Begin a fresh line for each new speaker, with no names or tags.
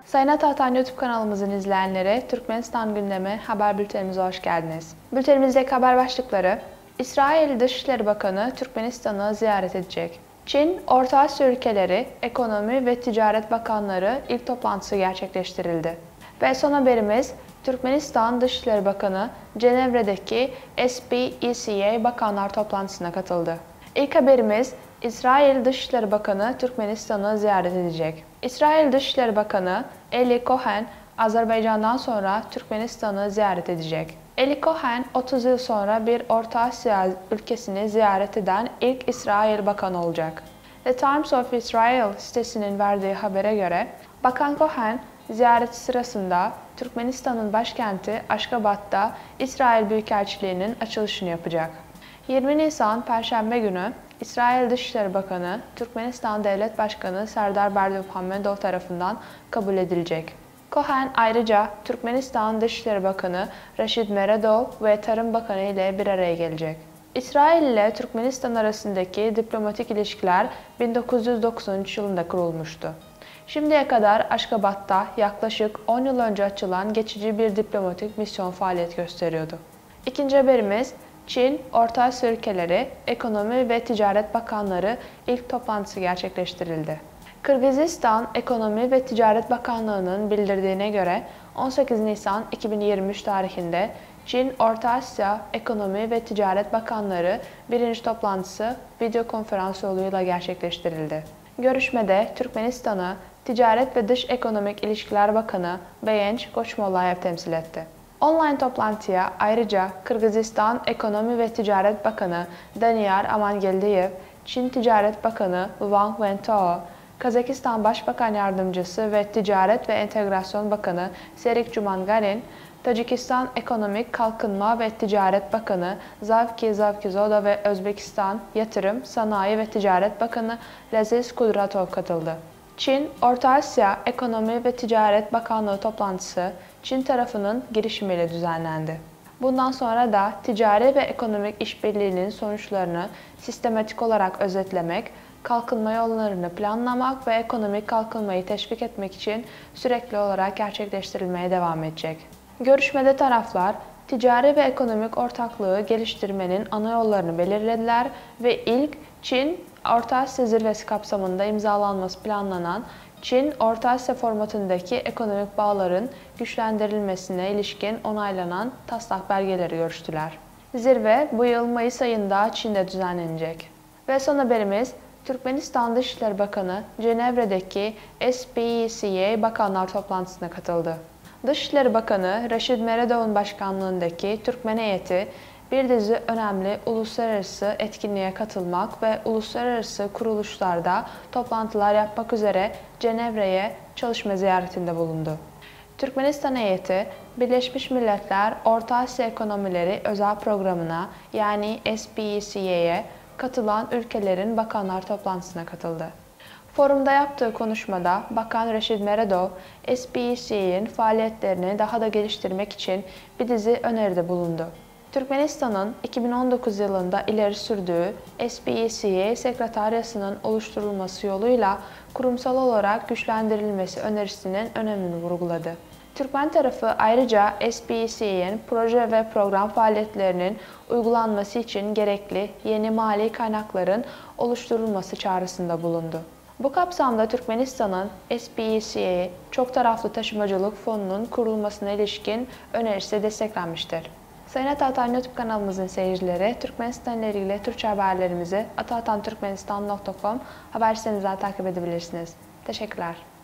Sayın Atatan YouTube kanalımızın izleyenleri, Türkmenistan gündemi haber bültenimize hoş geldiniz. Bültenimizdeki haber başlıkları: İsrail Dışişleri Bakanı Türkmenistan'ı ziyaret edecek. Çin, Orta Asya ülkeleri, Ekonomi ve Ticaret Bakanları ilk toplantısı gerçekleştirildi. Ve son haberimiz, Türkmenistan Dışişleri Bakanı Cenevre'deki SPECA Bakanlar toplantısına katıldı. İlk haberimiz, İsrail Dışişleri Bakanı Türkmenistan'ı ziyaret edecek. İsrail Dışişleri Bakanı Eli Cohen, Azerbaycan'dan sonra Türkmenistan'ı ziyaret edecek. Eli Cohen, 30 yıl sonra bir Orta Asya ülkesini ziyaret eden ilk İsrail Bakanı olacak. The Times of Israel sitesinin verdiği habere göre, Bakan Cohen, ziyareti sırasında Türkmenistan'ın başkenti Aşgabat'ta İsrail Büyükelçiliği'nin açılışını yapacak. 20 Nisan Perşembe günü İsrail Dışişleri Bakanı, Türkmenistan Devlet Başkanı Serdar Berdimuhamedov tarafından kabul edilecek. Cohen ayrıca Türkmenistan Dışişleri Bakanı Rashid Meredov ve Tarım Bakanı ile bir araya gelecek. İsrail ile Türkmenistan arasındaki diplomatik ilişkiler 1993 yılında kurulmuştu. Şimdiye kadar Aşgabat'ta yaklaşık 10 yıl önce açılan geçici bir diplomatik misyon faaliyet gösteriyordu. İkinci haberimiz, Çin, Orta Asya ülkeleri, Ekonomi ve Ticaret Bakanları ilk toplantısı gerçekleştirildi. Kırgızistan Ekonomi ve Ticaret Bakanlığı'nın bildirdiğine göre 18 Nisan 2023 tarihinde Çin, Orta Asya Ekonomi ve Ticaret Bakanları birinci toplantısı video konferans yoluyla gerçekleştirildi. Görüşmede Türkmenistan'ı Ticaret ve Dış Ekonomik İlişkiler Bakanı Beyenç Goçmolayev temsil etti. Online toplantıya ayrıca Kırgızistan Ekonomi ve Ticaret Bakanı Daniyar Amangeldiyev, Çin Ticaret Bakanı Wang Wentao, Kazakistan Başbakan Yardımcısı ve Ticaret ve Entegrasyon Bakanı Serik Cumangarin, Tacikistan Ekonomik Kalkınma ve Ticaret Bakanı Zavki Zavkizoda ve Özbekistan Yatırım, Sanayi ve Ticaret Bakanı Laziz Kudratov katıldı. Çin, Orta Asya Ekonomi ve Ticaret Bakanlığı toplantısı Çin tarafının girişimiyle düzenlendi. Bundan sonra da ticari ve ekonomik işbirliğinin sonuçlarını sistematik olarak özetlemek, kalkınma yollarını planlamak ve ekonomik kalkınmayı teşvik etmek için sürekli olarak gerçekleştirilmeye devam edecek. Görüşmede taraflar, ticari ve ekonomik ortaklığı geliştirmenin ana yollarını belirlediler ve ilk Çin, Orta Asya zirvesi kapsamında imzalanması planlanan Çin-Orta Asya formatındaki ekonomik bağların güçlendirilmesine ilişkin onaylanan taslak belgeleri görüştüler. Zirve bu yıl Mayıs ayında Çin'de düzenlenecek. Ve son haberimiz, Türkmenistan Dışişleri Bakanı Cenevre'deki SPECA Bakanlar toplantısına katıldı. Dışişleri Bakanı Rashid Meredov'un başkanlığındaki Türkmen heyeti bir dizi önemli uluslararası etkinliğe katılmak ve uluslararası kuruluşlarda toplantılar yapmak üzere Cenevre'ye çalışma ziyaretinde bulundu. Türkmenistan heyeti, Birleşmiş Milletler Orta Asya Ekonomileri Özel Programı'na yani SPECA'ya katılan ülkelerin bakanlar toplantısına katıldı. Forumda yaptığı konuşmada Bakan Rashid Meredov, SPECA'nın faaliyetlerini daha da geliştirmek için bir dizi öneride bulundu. Türkmenistan'ın 2019 yılında ileri sürdüğü SPECA Sekreteryası'nın oluşturulması yoluyla kurumsal olarak güçlendirilmesi önerisinin önemini vurguladı. Türkmen tarafı ayrıca SPECA'nın proje ve program faaliyetlerinin uygulanması için gerekli yeni mali kaynakların oluşturulması çağrısında bulundu. Bu kapsamda Türkmenistan'ın SPECA Çok Taraflı Taşımacılık Fonu'nun kurulmasına ilişkin önerisi desteklenmiştir. Sayın Atatan YouTube kanalımızın seyircileri, Türkmenistan ile ilgili Türkçe haberlerimizi atatanturkmenistan.com haber sitemizden takip edebilirsiniz. Teşekkürler.